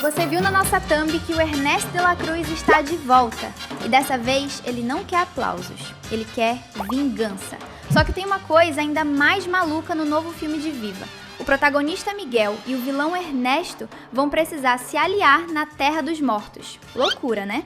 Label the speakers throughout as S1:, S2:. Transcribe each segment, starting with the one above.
S1: Você viu na nossa thumb que o Ernesto de la Cruz está de volta. E dessa vez ele não quer aplausos, ele quer vingança. Só que tem uma coisa ainda mais maluca no novo filme de Viva. O protagonista Miguel e o vilão Ernesto vão precisar se aliar na Terra dos Mortos. Loucura, né?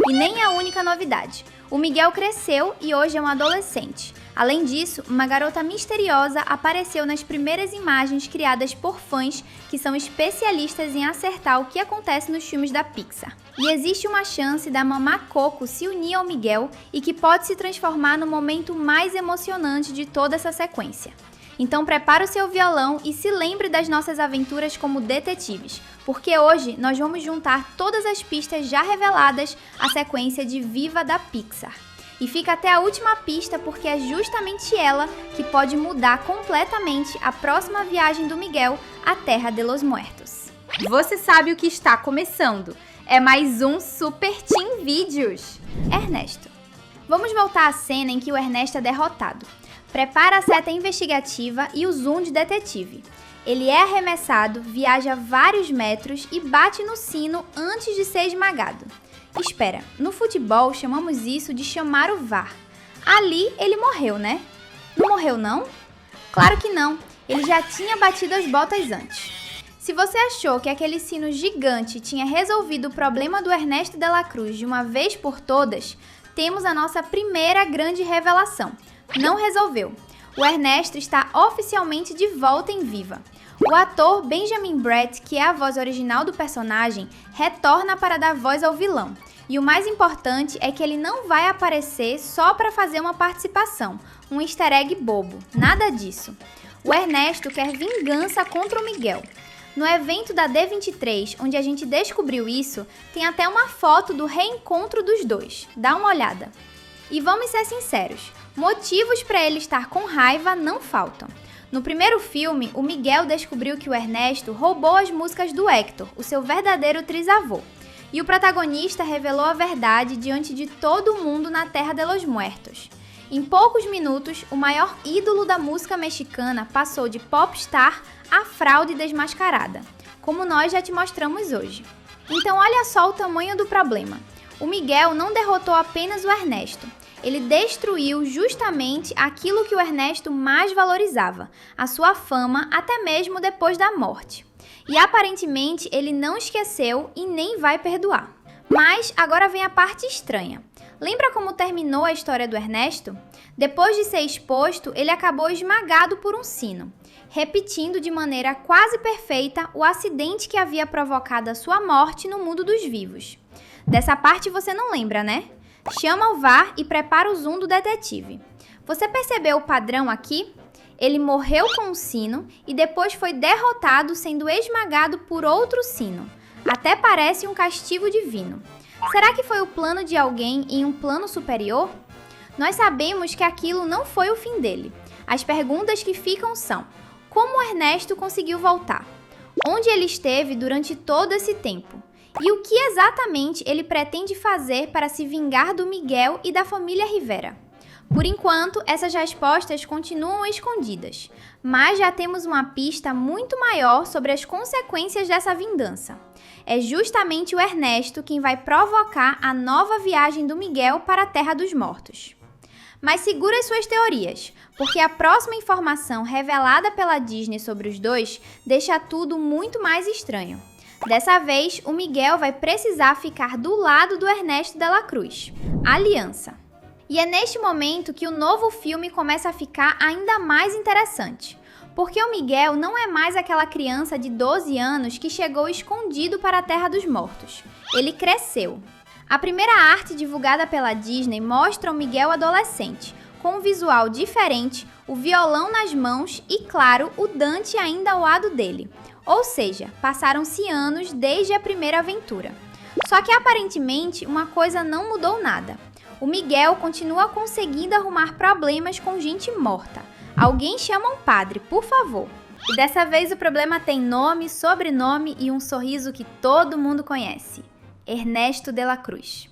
S1: E nem é a única novidade. O Miguel cresceu e hoje é um adolescente. Além disso, uma garota misteriosa apareceu nas primeiras imagens criadas por fãs que são especialistas em acertar o que acontece nos filmes da Pixar. E existe uma chance da Mamá Coco se unir ao Miguel e que pode se transformar no momento mais emocionante de toda essa sequência. Então prepara o seu violão e se lembre das nossas aventuras como detetives, porque hoje nós vamos juntar todas as pistas já reveladas à sequência de Viva da Pixar. E fica até a última pista porque é justamente ela que pode mudar completamente a próxima viagem do Miguel à Terra de los Muertos.
S2: Você sabe o que está começando. É mais um Super Team Vídeos.
S1: Ernesto. Vamos voltar à cena em que o Ernesto é derrotado. Prepara a seta investigativa e o zoom de detetive. Ele é arremessado, viaja vários metros e bate no sino antes de ser esmagado. Espera, no futebol chamamos isso de chamar o VAR. Ali ele morreu, né? Não morreu não? Claro que não, ele já tinha batido as botas antes. Se você achou que aquele sino gigante tinha resolvido o problema do Ernesto de la Cruz de uma vez por todas, temos a nossa primeira grande revelação. Não resolveu. O Ernesto está oficialmente de volta em Viva. O ator Benjamin Bratt, que é a voz original do personagem, retorna para dar voz ao vilão. E o mais importante é que ele não vai aparecer só para fazer uma participação, um easter egg bobo, nada disso. O Ernesto quer vingança contra o Miguel. No evento da D23, onde a gente descobriu isso, tem até uma foto do reencontro dos dois. Dá uma olhada. E vamos ser sinceros, motivos para ele estar com raiva não faltam. No primeiro filme, o Miguel descobriu que o Ernesto roubou as músicas do Héctor, o seu verdadeiro trisavô. E o protagonista revelou a verdade diante de todo mundo na Terra de los Muertos. Em poucos minutos, o maior ídolo da música mexicana passou de popstar a fraude desmascarada, como nós já te mostramos hoje. Então olha só o tamanho do problema. O Miguel não derrotou apenas o Ernesto. Ele destruiu justamente aquilo que o Ernesto mais valorizava, a sua fama, até mesmo depois da morte. E aparentemente ele não esqueceu e nem vai perdoar. Mas agora vem a parte estranha. Lembra como terminou a história do Ernesto? Depois de ser exposto, ele acabou esmagado por um sino, repetindo de maneira quase perfeita o acidente que havia provocado a sua morte no mundo dos vivos. Dessa parte você não lembra, né? Chama o VAR e prepara o zoom do detetive. Você percebeu o padrão aqui? Ele morreu com um sino e depois foi derrotado sendo esmagado por outro sino. Até parece um castigo divino. Será que foi o plano de alguém em um plano superior? Nós sabemos que aquilo não foi o fim dele. As perguntas que ficam são: como Ernesto conseguiu voltar? Onde ele esteve durante todo esse tempo? E o que exatamente ele pretende fazer para se vingar do Miguel e da família Rivera? Por enquanto, essas respostas continuam escondidas, mas já temos uma pista muito maior sobre as consequências dessa vingança. É justamente o Ernesto quem vai provocar a nova viagem do Miguel para a Terra dos Mortos. Mas segura as suas teorias, porque a próxima informação revelada pela Disney sobre os dois deixa tudo muito mais estranho. Dessa vez, o Miguel vai precisar ficar do lado do Ernesto de la Cruz. Aliança. E é neste momento que o novo filme começa a ficar ainda mais interessante. Porque o Miguel não é mais aquela criança de 12 anos que chegou escondido para a Terra dos Mortos. Ele cresceu. A primeira arte divulgada pela Disney mostra o Miguel adolescente, com um visual diferente, o violão nas mãos e, claro, o Dante ainda ao lado dele. Ou seja, passaram-se anos desde a primeira aventura. Só que aparentemente uma coisa não mudou nada. O Miguel continua conseguindo arrumar problemas com gente morta. Alguém chama um padre, por favor. E dessa vez o problema tem nome, sobrenome e um sorriso que todo mundo conhece. Ernesto de la Cruz.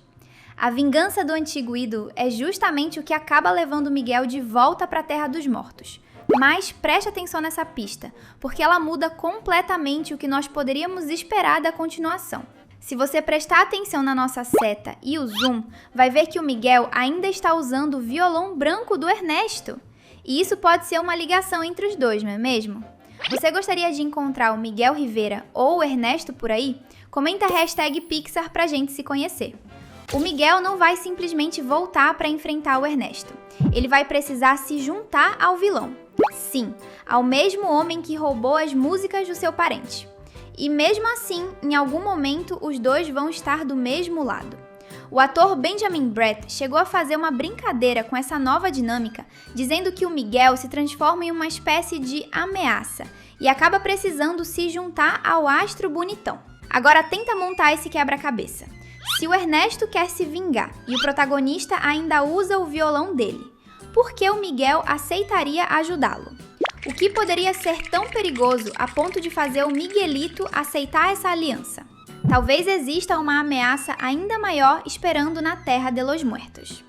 S1: A vingança do antigo ídolo é justamente o que acaba levando Miguel de volta para a Terra dos Mortos. Mas preste atenção nessa pista, porque ela muda completamente o que nós poderíamos esperar da continuação. Se você prestar atenção na nossa seta e o zoom, vai ver que o Miguel ainda está usando o violão branco do Ernesto. E isso pode ser uma ligação entre os dois, não é mesmo? Você gostaria de encontrar o Miguel Rivera ou o Ernesto por aí? Comenta a hashtag Pixar pra gente se conhecer. O Miguel não vai simplesmente voltar para enfrentar o Ernesto. Ele vai precisar se juntar ao vilão. Sim, ao mesmo homem que roubou as músicas do seu parente. E mesmo assim, em algum momento, os dois vão estar do mesmo lado. O ator Benjamin Bratt chegou a fazer uma brincadeira com essa nova dinâmica, dizendo que o Miguel se transforma em uma espécie de ameaça e acaba precisando se juntar ao astro bonitão. Agora tenta montar esse quebra-cabeça. Se o Ernesto quer se vingar e o protagonista ainda usa o violão dele, por que o Miguel aceitaria ajudá-lo? O que poderia ser tão perigoso a ponto de fazer o Miguelito aceitar essa aliança? Talvez exista uma ameaça ainda maior esperando na Terra de los Muertos.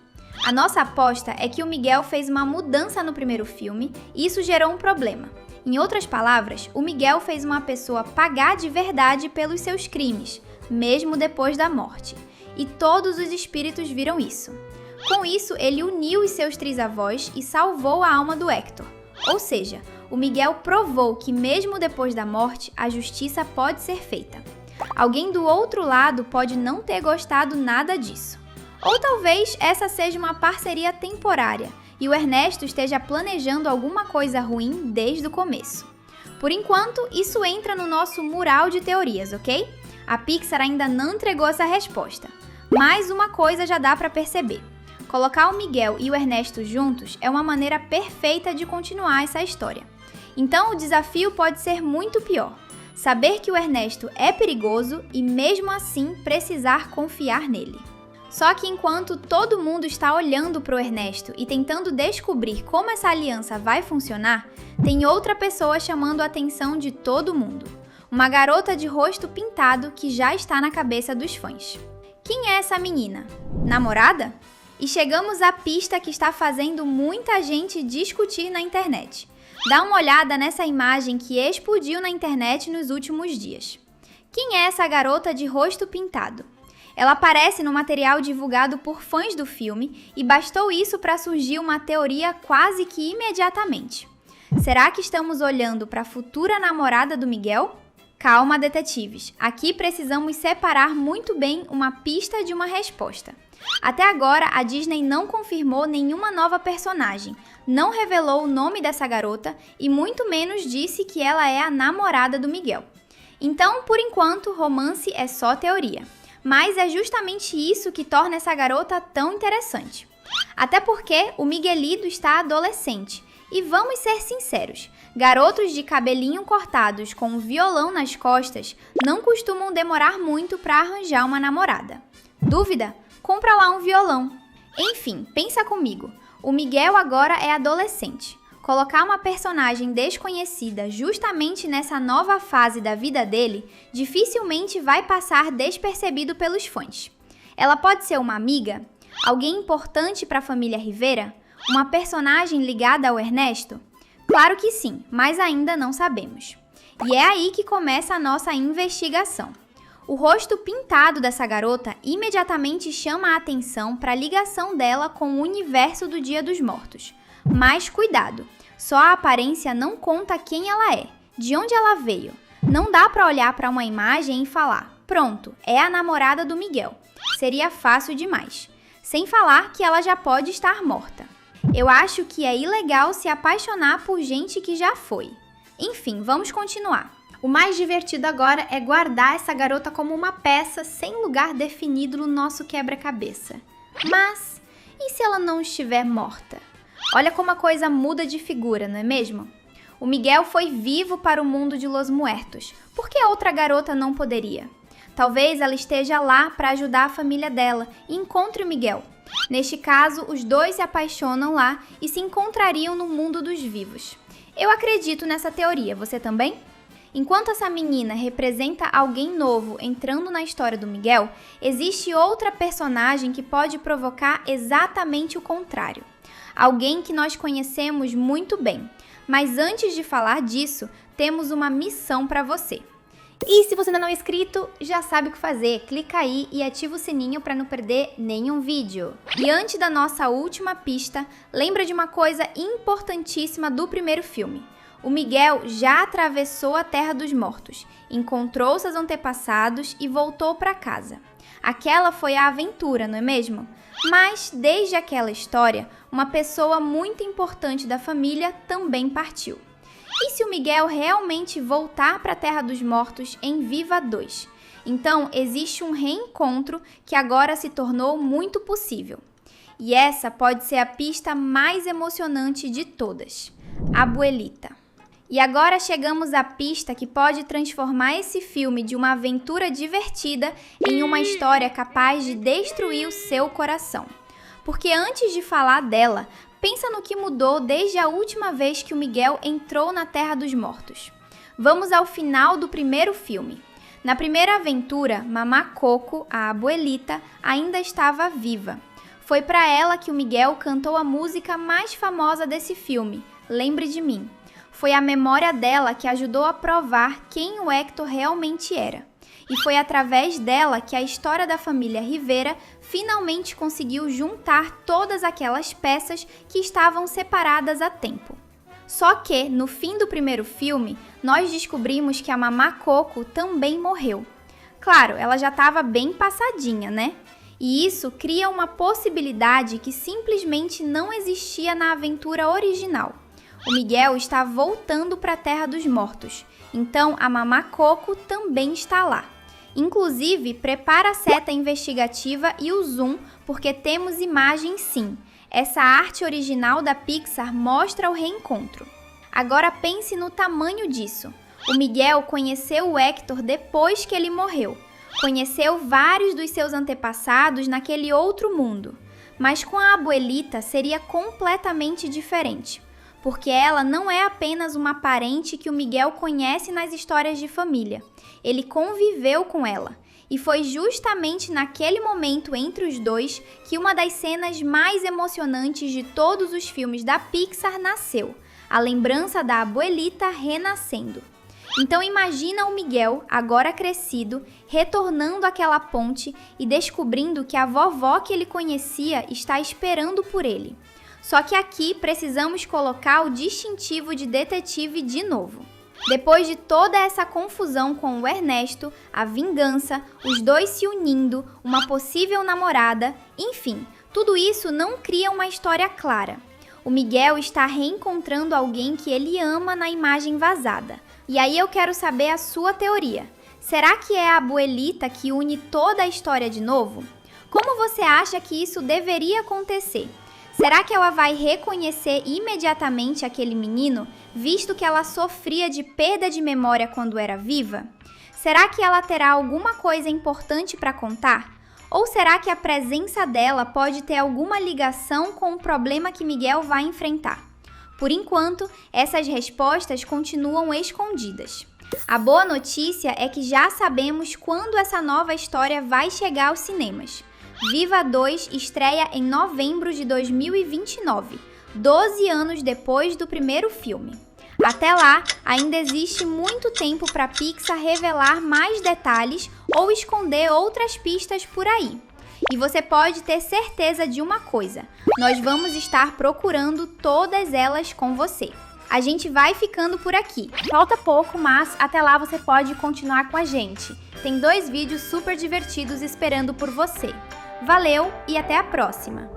S1: A nossa aposta é que o Miguel fez uma mudança no primeiro filme e isso gerou um problema. Em outras palavras, o Miguel fez uma pessoa pagar de verdade pelos seus crimes, mesmo depois da morte. E todos os espíritos viram isso. Com isso, ele uniu os seus trisavós e salvou a alma do Hector. Ou seja, o Miguel provou que mesmo depois da morte, a justiça pode ser feita. Alguém do outro lado pode não ter gostado nada disso. Ou talvez essa seja uma parceria temporária e o Ernesto esteja planejando alguma coisa ruim desde o começo. Por enquanto, isso entra no nosso mural de teorias, ok? A Pixar ainda não entregou essa resposta. Mas uma coisa já dá para perceber. Colocar o Miguel e o Ernesto juntos é uma maneira perfeita de continuar essa história. Então o desafio pode ser muito pior. Saber que o Ernesto é perigoso e mesmo assim precisar confiar nele. Só que enquanto todo mundo está olhando para o Ernesto e tentando descobrir como essa aliança vai funcionar, tem outra pessoa chamando a atenção de todo mundo. Uma garota de rosto pintado que já está na cabeça dos fãs. Quem é essa menina? Namorada? E chegamos à pista que está fazendo muita gente discutir na internet. Dá uma olhada nessa imagem que explodiu na internet nos últimos dias. Quem é essa garota de rosto pintado? Ela aparece no material divulgado por fãs do filme e bastou isso para surgir uma teoria quase que imediatamente. Será que estamos olhando para a futura namorada do Miguel? Calma, detetives. Aqui precisamos separar muito bem uma pista de uma resposta. Até agora, a Disney não confirmou nenhuma nova personagem, não revelou o nome dessa garota e muito menos disse que ela é a namorada do Miguel. Então, por enquanto, romance é só teoria. Mas é justamente isso que torna essa garota tão interessante. Até porque o Miguelito está adolescente. E vamos ser sinceros, garotos de cabelinho cortados com um violão nas costas não costumam demorar muito para arranjar uma namorada. Dúvida? Compra lá um violão. Enfim, pensa comigo. O Miguel agora é adolescente. Colocar uma personagem desconhecida justamente nessa nova fase da vida dele dificilmente vai passar despercebido pelos fãs. Ela pode ser uma amiga? Alguém importante para a família Rivera? Uma personagem ligada ao Ernesto? Claro que sim, mas ainda não sabemos. E é aí que começa a nossa investigação. O rosto pintado dessa garota imediatamente chama a atenção para a ligação dela com o universo do Dia dos Mortos. Mas cuidado, só a aparência não conta quem ela é, de onde ela veio. Não dá para olhar para uma imagem e falar, pronto, é a namorada do Miguel. Seria fácil demais. Sem falar que ela já pode estar morta. Eu acho que é ilegal se apaixonar por gente que já foi. Enfim, vamos continuar. O mais divertido agora é guardar essa garota como uma peça sem lugar definido no nosso quebra-cabeça. Mas, e se ela não estiver morta? Olha como a coisa muda de figura, não é mesmo? O Miguel foi vivo para o mundo de Los Muertos. Por que outra garota não poderia? Talvez ela esteja lá para ajudar a família dela e encontre o Miguel. Neste caso, os dois se apaixonam lá e se encontrariam no mundo dos vivos. Eu acredito nessa teoria, você também? Enquanto essa menina representa alguém novo entrando na história do Miguel, existe outra personagem que pode provocar exatamente o contrário. Alguém que nós conhecemos muito bem, Mas antes de falar disso, temos uma missão para você.
S2: E se você ainda não é inscrito, já sabe o que fazer. Clica aí e ativa o sininho para não perder nenhum vídeo.
S1: E antes da nossa última pista, lembra de uma coisa importantíssima do primeiro filme. O Miguel já atravessou a Terra dos Mortos, encontrou seus antepassados e voltou para casa. Aquela foi a aventura, não é mesmo? Mas, desde aquela história, uma pessoa muito importante da família também partiu. E se o Miguel realmente voltar para a Terra dos Mortos em Viva 2? Então, existe um reencontro que agora se tornou muito possível. E essa pode ser a pista mais emocionante de todas: Abuelita. E agora chegamos à pista que pode transformar esse filme de uma aventura divertida em uma história capaz de destruir o seu coração. Porque antes de falar dela, pensa no que mudou desde a última vez que o Miguel entrou na Terra dos Mortos. Vamos ao final do primeiro filme. Na primeira aventura, Mamá Coco, a abuelita, ainda estava viva. Foi para ela que o Miguel cantou a música mais famosa desse filme, Lembre de Mim. Foi a memória dela que ajudou a provar quem o Hector realmente era. E foi através dela que a história da família Rivera finalmente conseguiu juntar todas aquelas peças que estavam separadas há tempo. Só que, no fim do primeiro filme, nós descobrimos que a Mamá Coco também morreu. Claro, ela já estava bem passadinha, né? E isso cria uma possibilidade que simplesmente não existia na aventura original. O Miguel está voltando para a Terra dos Mortos, então a Mamá Coco também está lá. Inclusive, prepara a seta investigativa e o zoom, porque temos imagens sim. Essa arte original da Pixar mostra o reencontro. Agora pense no tamanho disso. O Miguel conheceu o Hector depois que ele morreu. Conheceu vários dos seus antepassados naquele outro mundo. Mas com a abuelita seria completamente diferente. Porque ela não é apenas uma parente que o Miguel conhece nas histórias de família. Ele conviveu com ela. E foi justamente naquele momento entre os dois que uma das cenas mais emocionantes de todos os filmes da Pixar nasceu. A lembrança da abuelita renascendo. Então imagina o Miguel, agora crescido, retornando àquela ponte e descobrindo que a vovó que ele conhecia está esperando por ele. Só que aqui precisamos colocar o distintivo de detetive de novo. Depois de toda essa confusão com o Ernesto, a vingança, os dois se unindo, uma possível namorada, enfim, tudo isso não cria uma história clara. O Miguel está reencontrando alguém que ele ama na imagem vazada. E aí eu quero saber a sua teoria. Será que é a abuelita que une toda a história de novo? Como você acha que isso deveria acontecer? Será que ela vai reconhecer imediatamente aquele menino, visto que ela sofria de perda de memória quando era viva? Será que ela terá alguma coisa importante para contar? Ou será que a presença dela pode ter alguma ligação com o problema que Miguel vai enfrentar? Por enquanto, essas respostas continuam escondidas. A boa notícia é que já sabemos quando essa nova história vai chegar aos cinemas. Viva 2 estreia em novembro de 2029, 12 anos depois do primeiro filme. Até lá, ainda existe muito tempo para a Pixar revelar mais detalhes ou esconder outras pistas por aí. E você pode ter certeza de uma coisa: nós vamos estar procurando todas elas com você. A gente vai ficando por aqui. Falta pouco, mas até lá você pode continuar com a gente. Tem 2 vídeos super divertidos esperando por você. Valeu e até a próxima!